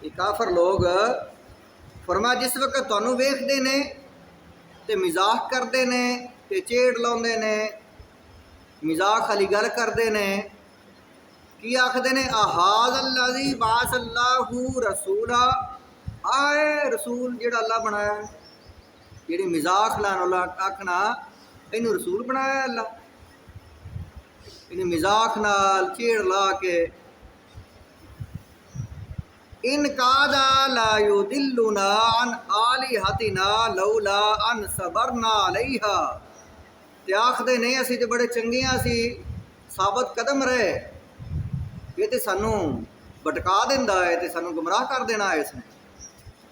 ये काफर लोग फरमा जिस वक्त तुहानू वेखते ने ते मजाक करते ने ते चेड़ लाते ने, मजाक वाली गल करते ने की आखते ने अहाद अल्लाजी बास अल्लाहू रसूला, आए रसूल जेड़ा अल्लाह बनाया, जी मजाक लाने आखना इनू रसूल बनाया अल्लाह, इन्हें मजाक नाल चेड़ ला के इन कादा ला युदिल्लुना अन आलिहतिना लौला अन सबरना अलैहा, ते आखदे नहीं असी तो बड़े चंगे सी साबत कदम रहे, ये तो सानू भटका देंदा है, तो सानू गुमराह कर देना है इसने,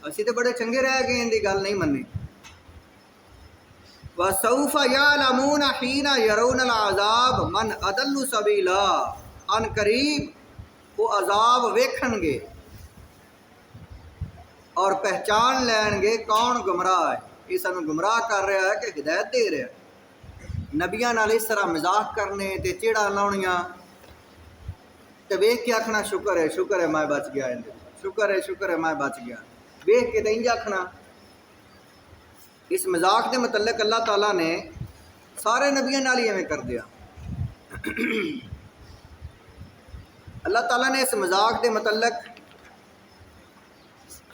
असी तो बड़े चंगे रह गए, इनकी गल नहीं मन्नी। वसौफ यअलमून हीना यरौनल अज़ाब मन अदल्लु सबीला, अन करीब वो अजाब वेखणगे और पहचान लैणगे कौन गुमराह है, ये सानू गुमराह कर रहा है कि हिदायत दे रहा है। नबियां नाल इस तरह मजाक करने ते चिड़ा लाउणियां ते वेख के आखना शुक्र है मैं बच गया, शुक्र है मैं बच गया, वेख के तो इंज आखना। इस मजाक के मतलब अल्लाह ताला ने सारे नबियां नाल ही इवें कर दिया। अल्लाह ताला ने इस मजाक के मतलब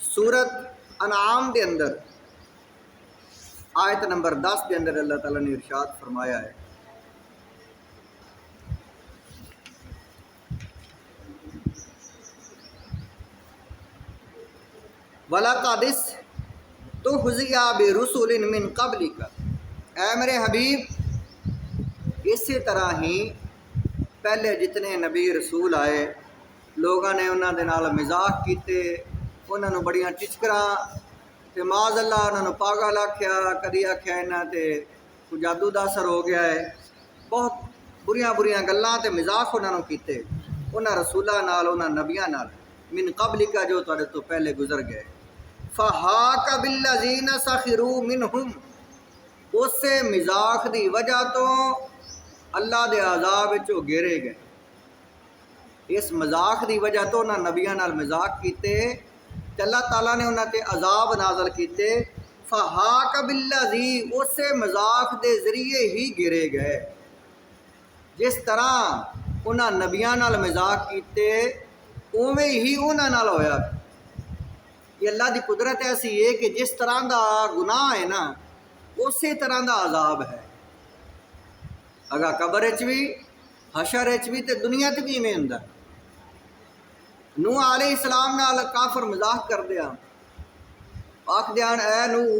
सूरत अनाम के अंदर आयत नंबर 10 के अंदर अल्लाह ताला ने इरशाद फरमाया है, वलक़दिस तो हुज़िया बिरुसुलिन मिन क़ब्लिका, ऐ मेरे हबीब इसी तरह ही पहले जितने नबी रसूल आए लोगों ने उन्होंने नाल मजाक किए, उन्होंने बड़ियां टिचकरां ते माज़ अल्लाह उन्होंने पागल आख्या, कदी आख्या इन्हां ते कोई जादू दा असर हो गया है, बहुत बुरियां बुरियां गल्लां ते मजाक उन्होंने किए उन्हां रसूलां नाल, उन्हां नबियां नाल मिन क़ब्लिका जो तुहाडे तो पहले गुजर गए। फ़हाक बिल्लज़ीना सखिरू मिनहुम, उससे मजाक की वजह तो अल्लाह के अज़ाब विचों घेरे गए, इस मजाक की वजह तो उन्होंने नबियां नाल मजाक किए ते अल्लाह ताला ने उन्होंने अजाब नाज़ल किए। फ़हाक बिल्लज़ी, उससे मजाक के जरिए ही गिरे गए, जिस तरह उन्होंने नबियां नाल मजाक किए उवें ही उन्हां नाल होया। ये अल्लाह की कुदरत ऐसी है कि जिस तरह का गुनाह है ना उस तरह का अजाब है, अगर कबर भी हशर भी तो दुनिया भी इवें हुंदा। नूह अलैहिस्सलाम नाल काफर मजाक कर दिया, आख दियान ऐ नूह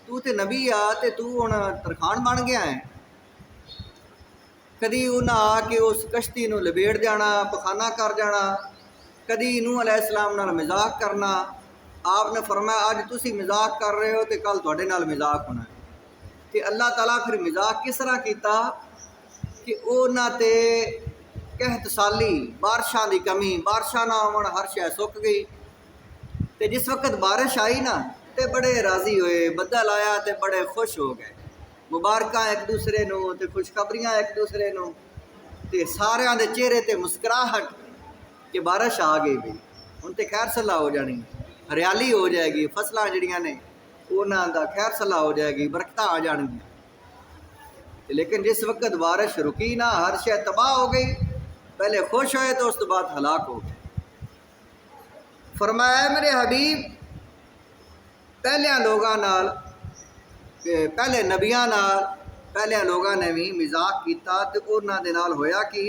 तू तो नबी आ ते तू हुण तरखान बन गया है, कदी उन्हें आके उस कश्ती नूं लपेट जाना, पखाना कर जाना, कदी नूह अलैहिस्सलाम नाल मजाक करना। आपने फरमाया अज तुसी मजाक कर रहे हो तो कल तुहाडे नाल मजाक होना है। तो अल्लाह ताला फिर मजाक किस तरह किया कि उन्हां ते कहत साली बारिशां की कमी, बारिशां ना आवन हर शै सुक गई, तो जिस वक्त बारिश आई ना तो बड़े राजी हुए, बदल आया तो बड़े खुश हो गए, मुबारक एक दूसरे नूं ते खुशखबरियां एक दूसरे नूं, ते सारियां दे चेहरे ते मुस्कुराहट कि बारिश आ गई भी, हुण ते खैर सलाह हो जानी, हरियाली हो जाएगी, फसलां जिहड़ियां ने उन्हां दा खैर सलाह हो जाएगी, बरकतां आ जाएंगी। लेकिन जिस वक्त बारिश रुकी ना हर शय तबाह हो गई, पहले खुश होए तो उस तो बाद हलाक हो गए। फरमाया मेरे हबीब पहले लोगों नाल, पहले नबियां नाल पहले लोगों ने भी मजाक किया तो उन्हां दे नाल होया कि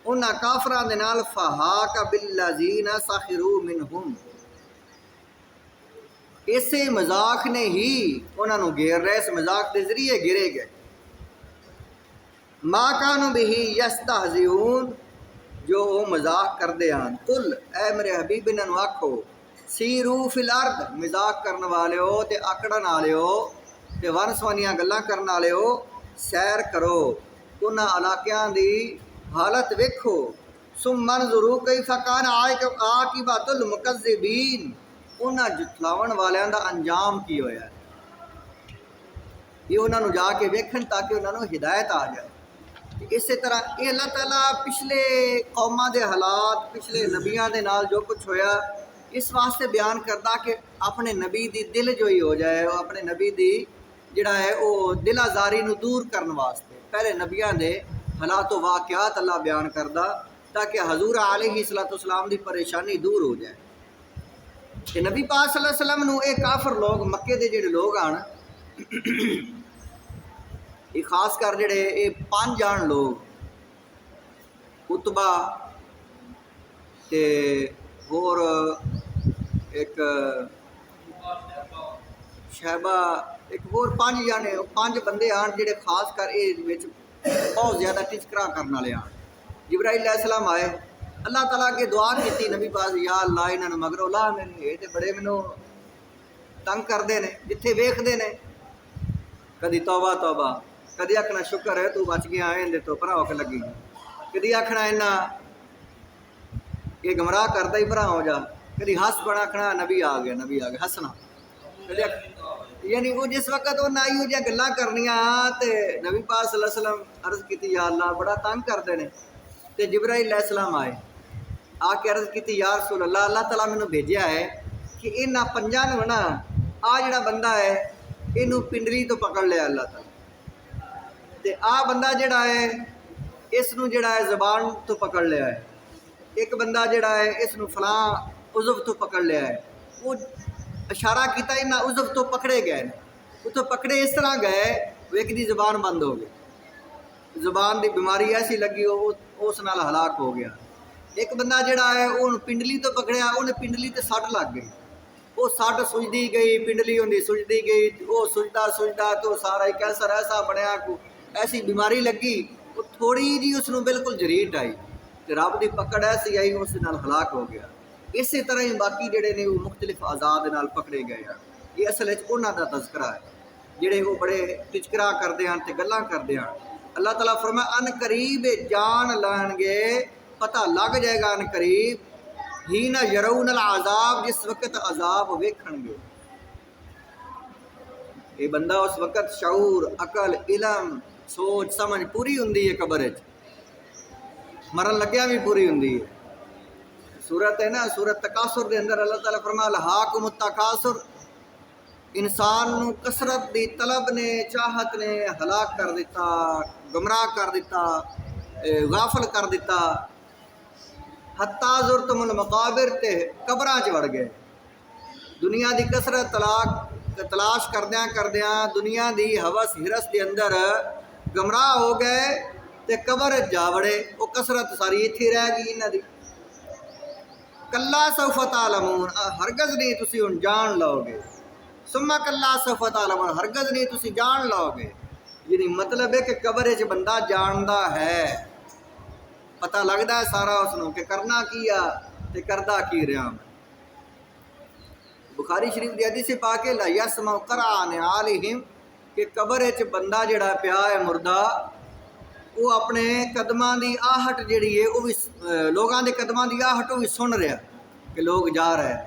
उन्हां काफरां दे नाल फ़हाक बिल्लज़ीना सखिरू मिनहुम, इसे मजाक ने ही उन्होंने घेर रहे, इस मजाक के जरिए गिरे गए। माँ कानू बिही यस्तहज़िऊन, जो वो मजाक करते हैं। कुल ऐ मेरे हबीब इन्होंने आखो सीरू फिल अर्द, मजाक करने वाले हो तो आकड़न वाले हो तो वन सवनियां गल्लां करने वाले हो, सैर करो उन्हां इलाकियां की हालत वेखो। सुमन ज़रूर कई फ़कान आकिबतुल मुकज़्ज़िबीन, उन्हां जुटलावन वालियां दा अंजाम की होया, ये उन्होंने जाके वेखन ताकि उन्होंने हिदायत आ जाए। इस तरह ये अल्लाह ताला पिछले कौमां दे हालात, पिछले नबियां दे नाल जो कुछ होया इस वास्ते बयान करता कि अपने नबी दी दिल जो ही हो जाए, अपने नबी दी जिहड़ा है वो दिल आजारी नूं दूर करने वास्ते पहले नबियां दे हालात वाक़यात अल्लाह बयान करदा ताकि हजूर अलैहिस्सलाम दी परेशानी दूर हो जाए। कि नबी पाक सल्लल्लाहु अलैहि वसल्लम नूं ये काफर लोग मक्के दे जिहड़े लोग आन ये खास कर जिहड़े ये 5 जान लोग उतबा ते होर एक शहबा एक होर 5 जाने 5 बंदे आन जिहड़े खास कर ये बहुत ज़्यादा टिचकरा करने वाले आन। जिब्राइल अलैहिस्सलाम आए, अल्लाह ताला के दुआ की नबी पास, या अल्लाह इन्होंने मगरों ला मैंने, ये तो बड़े मैनू तंग करते हैं, जिथे वेखते हैं कभी तौबा तौबा, कभी आखना शुक्र है तू बच गया इन्हें तो भरा होकर लगी, कभी आखना इन्ना ये गमराह करता ही भरा हो जा, कभी हस बड़ा आखना नबी आ गया हसना। यानी वो जिस वक्त उन्हें आई हुई गल्लां करनियां ते नबी पाक सल्लल्लाहु अलैहि वसल्लम अर्ज की या अल्लाह बड़ा तंग करते हैं। तो जिब्राइल अलैहिस्सलाम आए आके अर्ज की या रसूल अल्लाह, अल्लाह ताला मैनू भेजा है कि इन्हां 5 नूं ना आ जिहड़ा बंदा है इनू पिंडली तो पकड़ लिया अल्लाह ताला, ते आ बंदा जिहड़ा है इसनू जिहड़ा है ज़बान तो पकड़ लिया है, एक बंदा जिहड़ा है इसनू फलां उज़व तो पकड़ लिया है। वो इशारा किया इन्हें उज़व तो पकड़े गए, उतो पकड़े इस तरह गए वो एक दी ज़बान बंद हो गई, ज़बान की बीमारी ऐसी लगी उस नाल हलाक हो गया। एक बंदा जिहड़ा है उन्हें पिंडली तो पकड़िया, उन्हें पिंडली ते सट लग गई, वो सट सुजदी गई, पिंडली उनकी सुजदी गई, वो सुजदा सुजदा तो सारा ही कैंसर ऐसा बनया को ऐसी बीमारी लगी, वो थोड़ी जी उसनों बिल्कुल जरीट आई तो रब की पकड़ ऐसी आई उस नाल हलाक हो गया। इस तरह ही बाकी जिहड़े ने वो मुख्तलिफ आज़ाद नाल पकड़े गए हैं। ये असल उन्हां दा तज़किरा है जिहड़े वो बड़े टिचकरा करते हैं ते गल्लां करते हैं। अल्लाह ताला फरमाया अन करीब जान लैणगे, पता लग जाएगा अन करीब ही ना यरौन अल आज़ाब, जिस वक्त अजाब वेखणगे। ये बंदा उस वक्त शऊर अकल इलम सोच समझ पूरी हुंदी है, कबर मरन लग्या भी पूरी हुंदी है। सूरत है ना सूरत तकासुर के अंदर अल्लाह ताला फरमाया लहाकुमुत तकासुर, इंसान नू कसरत दी तलब ने चाहत ने हलाक कर दिता, गुमराह कर दिता, गाफल कर दिता, हत्ता ज़ुरतुमुल मकाबिर ते कबरां च वड़ गए। दुनिया की कसरत तलाश करद्या दुनिया की हवस हिरस के अंदर गुमराह हो गए ते कबर जा वड़े, वो कसरत सारी इत्थे रह गई इन्हां दी। कल्ला सौफ तालमून, हरगज़ नहीं तुसी हुण जान लोगे, सुम्मा कल्ला सौफ तालमून, हरगज़ नहीं तुसी जान लोगे। यानी मतलब है कि कबर च बंदा जानता है, पता लगता है सारा उसनों कि करना की आ ते करदा की रहा। बुखारी शरीफ की हदीस पाके ला यसमा क़राअन आलिहिम कि कबर च बंदा जिहड़ा पिया है मुर्दा, वो अपने कदमां की आहट जिहड़ी है वो भी लोगों के कदमां की आहट वो भी सुन रहा कि लोग जा रहे हैं,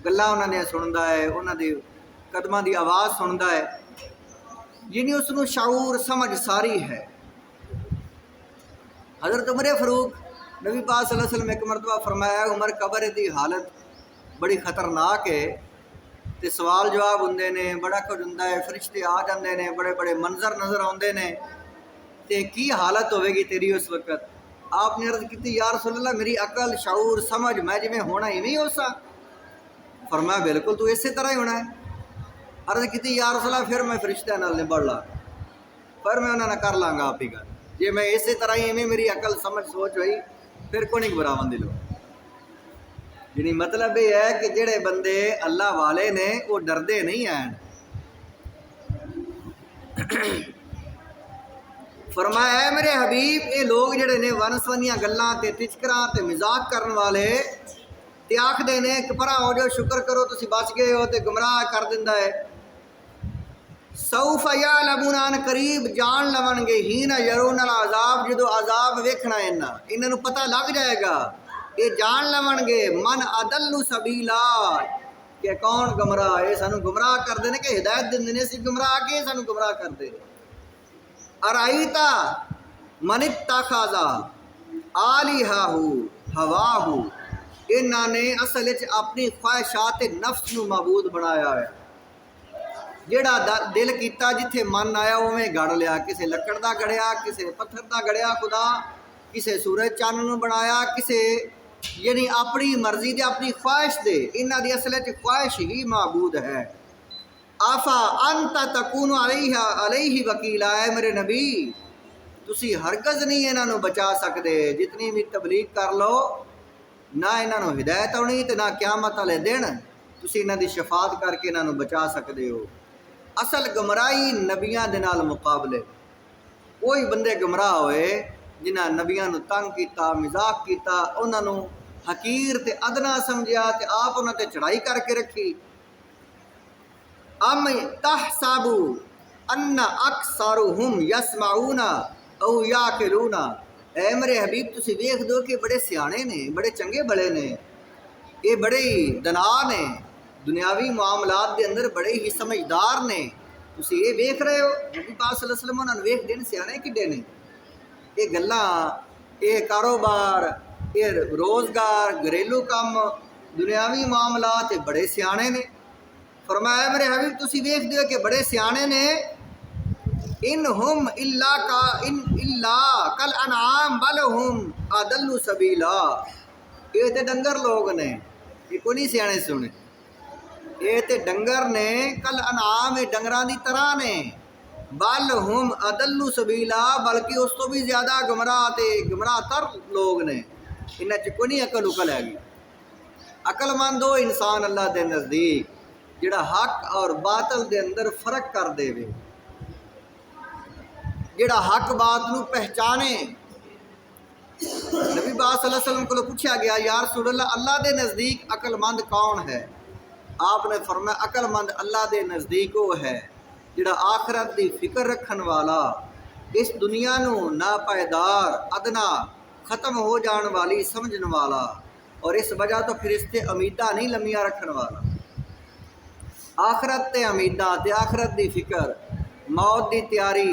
गल्लां उन्होंने सुनता है, उन्होंने कदमां की आवाज़ सुनता है, जिन्हें उसनों शऊर समझ सारी है। हज़रत उमर फरूक नबी पाक सल्लल्लाहु अलैहि वसल्लम एक मरतबा फरमाया उमर कबर की हालत बड़ी खतरनाक है, तो सवाल जवाब होंगे ने, बड़ा कुछ होंदा है, फरिश्ते आ जाते हैं, बड़े बड़े मंजर नज़र आते हैं, तो की हालत होगी तेरी उस वक्त। आपने अर्ज की या रसूल अल्लाह मेरी अकल शऊर समझ मैं जिमें होना इवें ही हो सा। फरमाया बिल्कुल तू इस तरह ही होना है। अर्ज की या रसूल अल्लाह फिर मैं फरिश्तियां नाल निबड़ ला, फिर मैं उन्होंने कर लाँगा आप ही गल, जे मैं इस तरह ही इवें मेरी अकल समझ सोच हुई फिर को नहीं घबरावन दी लोड़। यानी मतलब ये है कि जेड़े बंदे अल्लाह वाले ने वो डरते नहीं हैं। फरमाया है मेरे हबीब ये लोग जेड़े ने वनस्वनियां गल्लां ते टिचकरां ते मजाक करने वाले ते आखदे ने कि परा हो जाओ शुक्र करो तुसी बच गए हो, ते गुमराह कर दिंदा है। सौफ यअलमून करीब जान लवणगे ही ना यरून अल अजाब, जो अजाब वेखना इन्हों पता लग जाएगा, ये जान लवणगे मन अदल्लु सबीला कि कौन गुमराह है, सानू गुमराह करते हैं कि हिदायत देंगे ने, असीं गुमराह के सानू गुमराह करते हैं। अराईता मन इत्तखज़ा आलिहाहु हवाहु, इन्हां ने असल च अपनी ख्वाहिशात नफ्स नूं मबूद बनाया है। जेड़ा दिल किया जिथे मन आया उवें गढ़ लिया, किसी लकड़ का गढ़िया, किसी पत्थर का गढ़िया खुदा, किसी सूरज चंद नूं बनाया, किसी यानी अपनी मर्जी दे अपनी ख्वाहिश दे। इन्हां दी असल च ख्वाहिश ही मबूद है। आफा अंत तकून अलैहि वकीला, है मेरे नबी तुसी हरगज़ नहीं इन्हों बचा सकते। जितनी भी तबलीग कर लो ना इन्हों हिदायत आनी तो ना क्यामत वाले दिन तुसी इन्हां दी शफात करके इन्हों बचा सकते हो। असल गुमराही नबियां दे नाल मुकाबले कोई बंदे गुमराह होए जिन्हां नबियां नूं तंग किया, मजाक किया, उन्होंने हकीर ते अदना समझिया ते आप उन्हां ते चढ़ाई करके रखी। अम तहसाबू अन्ना अक्सरुहुम यसमाऊना औ याकिलूना, ऐ मेरे हबीब तुसी वेख दो कि बड़े सियाने ने, बड़े चंगे बड़े ने, ये बड़े ही दना ने, दुनियावी मामलात के अंदर बड़े ही समझदार ने। तुसी ये वेख रहे हो नबी पाक सल्लल्लाहु अलैहि वसल्लम उन्होंने वेख देन सियाने किड्डे ने। ये गल्लां, ये कारोबार, ये रोज़गार, घरेलू काम, दुनियावी मामलात बड़े सियाने ने। फरमाया मेरे हबीब तुसी वेख दो कि बड़े सियाने ने। इन हुम इल्ला कल अनाम बल हुम अदल्लु सबीला, ये तो डंगर लोग ने, ये को नहीं सियाने सुने, ये तो डंगर ने, कल अनाम ये डंगरां दी तरह ने, बल हुम अदल्लु सबीला, बल्कि उस तो भी ज़्यादा गुमराह तर लोग ने। इन्हां च कोई नहीं अकल उकल हैगी। अकलमंद वो इंसान अल्लाह के नज़दीक जिहड़ा हक और बातल के अंदर फर्क कर देवे, जिहड़ा हक बात नूं पहचाने। नबी पाक सल्लल्लाहु अलैहि वसल्लम को पूछा गया या रसूल अल्लाह, अल्लाह के नज़दीक अकलमंद कौन है? आपने फरमाया अकलमंद अल्लाह के नज़दीक वो है जिहड़ा आखिरत की फिक्र रखन वाला, इस दुनिया नूं नापायदार अदना ख़त्म हो जाने वाली समझने वाला, और इस वजह तो फिर इससे उम्मीदां नहीं लम्मियां रखने वाला। आखिरत ते उम्मीदां ते आखिरत की फिक्र, मौत की तैयारी,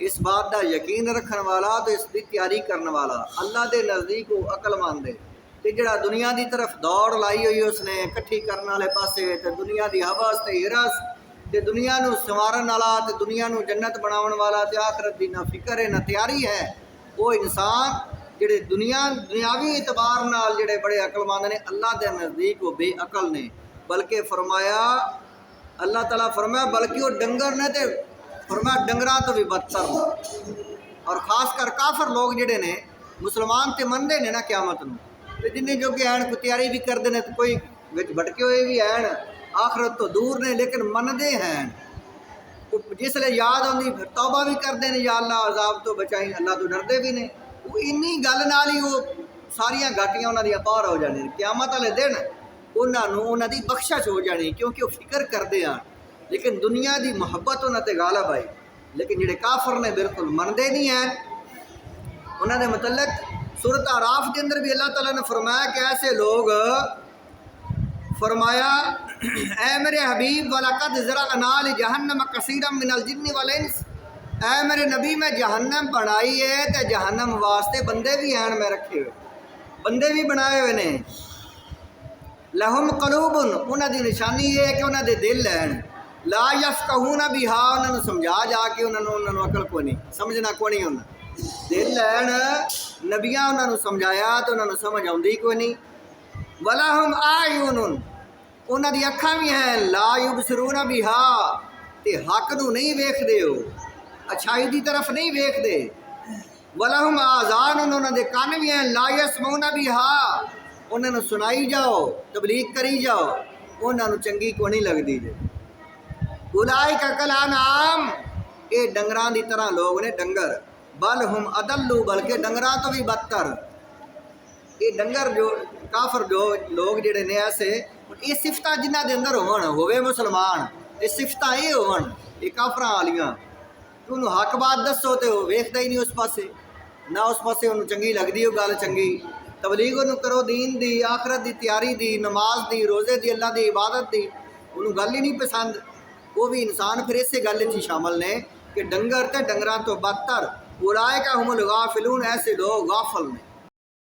इस बात का यकीन रखने वाला, तो इसकी तैयारी करने वाला अल्लाह के नज़दीक वो अकलमंद है। तो जिहड़ा दुनिया की तरफ दौड़ लाई हुई उसने इकट्ठी करने वाले पासे, तो दुनिया की हवस ते हिरस, तो दुनिया नूं संवारन वाला, तो दुनिया नूं जन्नत बनावन वाला, तो आखिरत की ना फिक्र है ना तैयारी है, वो इंसान जिहड़े दुनियावी एतबार नाल जिहड़े बड़े अकलमंद ने, अल्लाह के नज़दीक वो बेअकल ने। बल्कि फरमाया अल्लाह ताला फरमाया बल्कि वो डंगर ने, तो फरमाया डंगरां तो भी बदतर ने। और खास कर काफर लोग जिहड़े ने, मुसलमान तो मनते ने ना क्यामत नूं, ते जिन्ने जोगे हैं कोई तैयारी भी करते हैं, तो कोई विच भटके हुए भी हैं, आखिरत तो दूर ने लेकिन मनते हैं। जिसले याद आती फिर तौबा भी करते हैं, या अल्लाह अजाब तो बचाई, अल्लाह तो डरते भी ने। वो इन्नी गल नाल ही वो सारियां घाटियां उन्हां दियां पार हो जानी, क्यामत वाले दिन उन्हां दी बख्शिश हो जानी, क्योंकि वो फिक्र करते हैं। लेकिन दुनिया की मुहब्बत उन्हां ते गालिब आई, लेकिन जिहड़े काफर ने बिल्कुल मनते नहीं हैं। उन्होंने मतलब सूरत आराफ के अंदर भी अल्लाह ताला ने फरमाया कि ऐसे लोग, फरमाया ऐ मेरे हबीब वलक़द ज़रअना लिजहन्नम कसीरम मिनल जिन्नि वल इंस, ऐ मेरे नबी मैं जहन्नम बनाई है, तो जहन्नम वास्ते बंदे भी हैं मैं रखे हुए, बंदे भी बनाए हुए ने। लहुम कलूबुन, उन्होंने निशानी ये है कि उन्होंने दिल हैं, ला यफ़क़हूना बिहा, उन्होंने समझा जाके उन्होंने अकल को नहीं समझना को नहीं होना। दिल लैन नबियां उन्होंने समझाया तो उन्होंने समझ आती कोई नहीं। वलहुम आयुन, उन्होंने अखां भी हैं, ला युबसिरूना बिहा, ते हक नूं नहीं वेखदे, हो अच्छाई की तरफ नहीं वेखदे। वलहुम आज़ान, उन्होंने कान भी हैं, ला यसमऊना बिहा, उन्होंने सुनाई जाओ तबलीग करी जाओ, उन्होंने चंगी को नहीं लगती। उलाइका कल अनाम, ये डंगरां की तरह लोग ने, डंगर, बल हुम अदल्लु, बल्कि डंगरां तो भी बदतर। ये डंगर जो काफर जो लोग जिहड़े ने ऐसे, ये सिफतां जिन्हां दे अंदर होवे मुसलमान, ये सिफतां ये होवन ये काफरां वालियां, उन्होंने हक बात दसो तो वेखदा ही नहीं उस पासे, ना उस पासे उन्होंने चंगी लगती वो गल चंगी। तबलीग उन्होंने करो दीन दी, आखरत की तैयारी दी, नमाज दी, रोज़े की, अल्लाह की इबादत की, उन्होंने गल ही नहीं पसंद। वो भी इंसान फिर इस गल ही शामिल ने कि डंगर तो डंगरां तो बदतर। उलाइका हुमुल गाफिलून, ऐसे लोग गाफल ने।